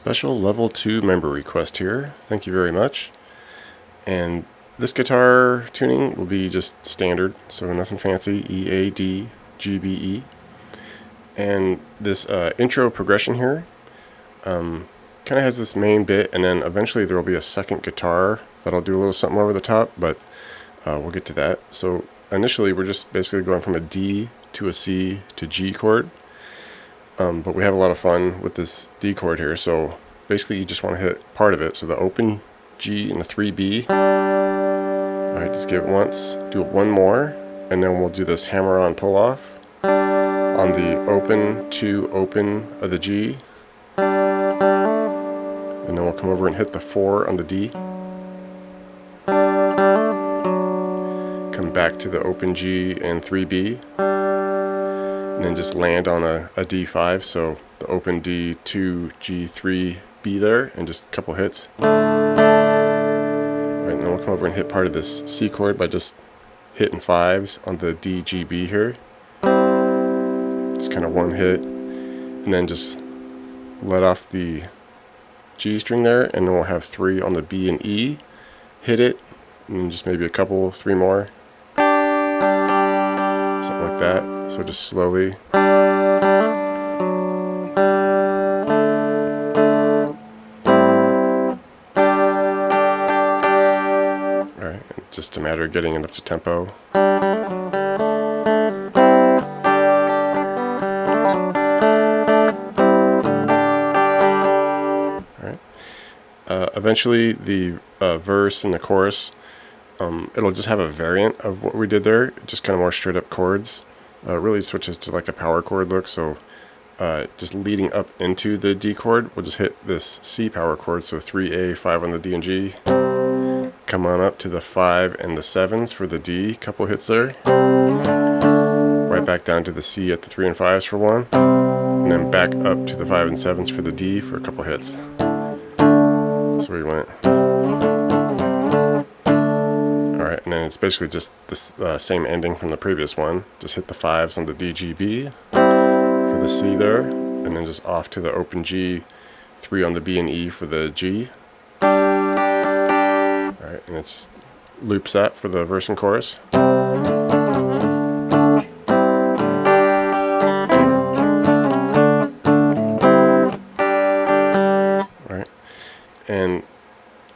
Special level 2 member request here. Thank you very much. And this guitar tuning will be just standard, so nothing fancy. E, A, D, G, B, E. And this intro progression here kind of has this main bit, and then eventually there will be a second guitar that'll do a little something over the top, but we'll get to that. So initially we're just basically going from a D to a C to G chord. But we have a lot of fun with this D chord here, so basically you just want to hit part of it, so the open G and the 3B. Alright, just give it once, do it one more, and then we'll do this hammer-on pull-off on the open to open of the G, and then we'll come over and hit the 4 on the D, come back to the open G and 3B, and then just land on a D5, so the open D, 2, G, 3, B there, and just a couple hits. Alright, and then we'll come over and hit part of this C chord by just hitting 5s on the D, G, B here. Just kind of one hit, and then just let off the G string there, and then we'll have 3 on the B and E. Hit it, and then just maybe a couple, 3 more. Something like that. So just slowly. Alright, just a matter of getting it up to tempo. Alright. Eventually the verse and the chorus, it'll just have a variant of what we did there, just kind of more straight up chords. Really switches to like a power chord look, so just leading up into the D chord, we'll just hit this C power chord, so 3A, 5 on the D and G, come on up to the 5 and the 7s for the D, couple hits there, right back down to the C at the 3 and 5s for one, and then back up to the 5 and 7s for the D for a couple hits. So we went. Alright, and then it's basically just this same ending from the previous one. Just hit the 5s on the D, G, B for the C there, and then just off to the open G, 3 on the B and E for the G. Alright, and it just loops that for the verse and chorus. Alright, and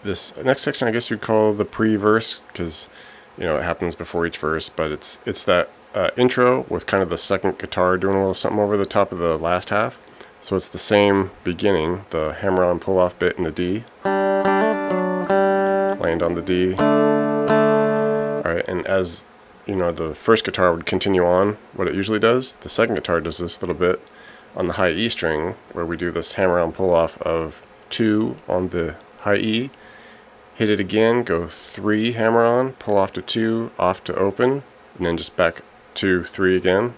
this next section I guess you'd call the pre-verse, because it happens before each verse, but it's that intro with kind of the second guitar doing a little something over the top of the last half. So it's the same beginning, the hammer-on pull-off bit in the D, land on the D. Alright, and as the first guitar would continue on what it usually does, the second guitar does this little bit on the high E string, where we do this hammer-on pull-off of 2 on the high E, hit it again, go 3 hammer on, pull off to 2, off to open, and then just back to 3 again.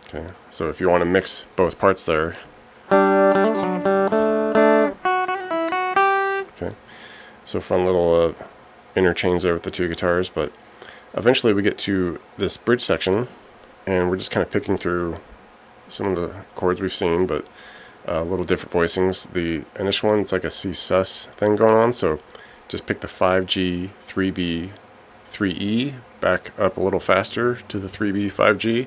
Okay, so if you want to mix both parts there. Okay, so fun little interchange there with the two guitars, but eventually we get to this bridge section, and we're just kind of picking through some of the chords we've seen, but little different voicings. The initial one, it's like a C sus thing going on, so just pick the 5G, 3B, 3E, back up a little faster to the 3B, 5G.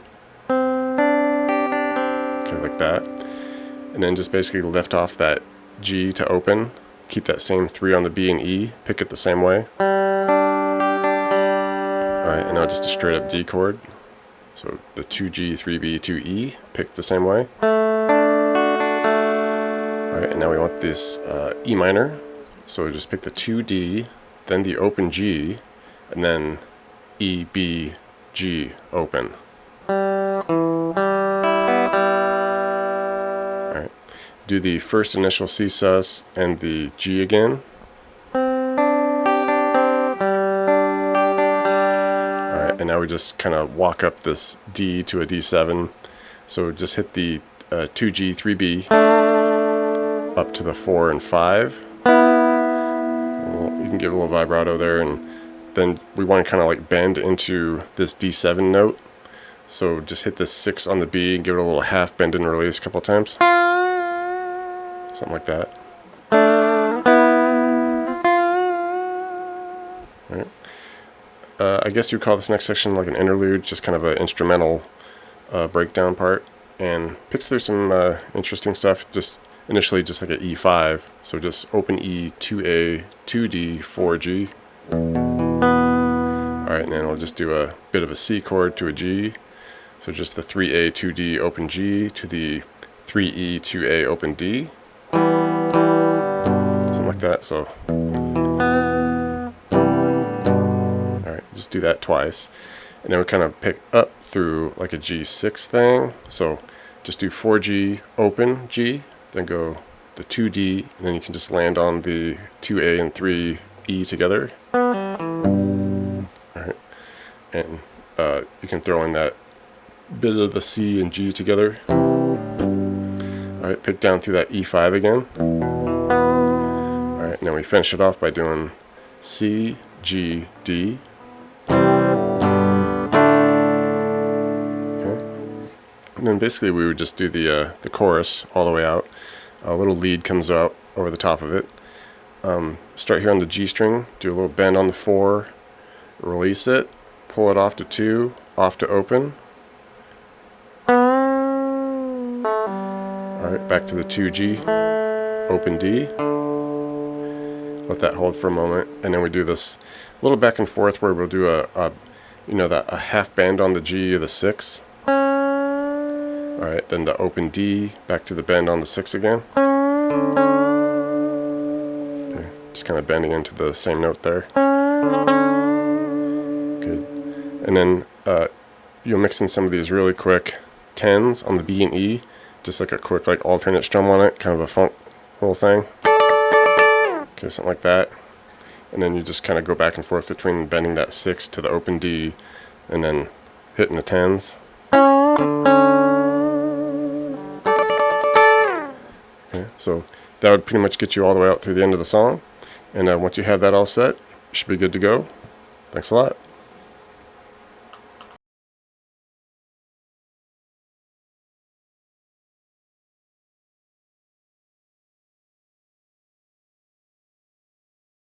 Okay, like that. And then just basically lift off that G to open, keep that same 3 on the B and E, pick it the same way. Alright, and now just a straight up D chord. So the 2G, 3B, 2E, pick the same way. Alright, and now we want this E minor, so just pick the 2D, then the open G, and then E, B, G, open. Alright, do the first initial C sus and the G again. Alright, and now we just kind of walk up this D to a D7, so just hit the 2G, 3B, up to the 4 and 5. You can give it a little vibrato there, and then we want to kind of like bend into this D7 note. So just hit this 6 on the B and give it a little half bend and release a couple times. Something like that. All right. I guess you'd call this next section like an interlude, just kind of an instrumental breakdown part, and picks through some interesting stuff. Just initially just like an E5, so just open E, 2A, 2D, 4G. Alright, and then we'll just do a bit of a C chord to a G. So just the 3A, 2D, open G to the 3E, 2A, open D. Something like that, so. Alright, just do that twice. And then we kind of pick up through like a G6 thing. So just do 4G, open G, then go the 2D, and then you can just land on the 2A and 3E together. Alright, and you can throw in that bit of the C and G together. Alright, pick down through that E5 again. Alright, and then we finish it off by doing C, G, D. And then basically we would just do the chorus all the way out. A little lead comes out over the top of it. Start here on the G string, do a little bend on the 4, release it, pull it off to 2, off to open. Alright, back to the 2G, open D. Let that hold for a moment, and then we do this little back and forth where we'll do a half bend on the G of the 6. Alright, then the open D, back to the bend on the 6 again. Okay, just kind of bending into the same note there. Good. And then you'll mix in some of these really quick 10s on the B and E, just like a quick like alternate strum on it, kind of a funk little thing. Okay, something like that. And then you just kind of go back and forth between bending that 6 to the open D and then hitting the 10s. Okay, so that would pretty much get you all the way out through the end of the song. And once you have that all set, you should be good to go. Thanks a lot.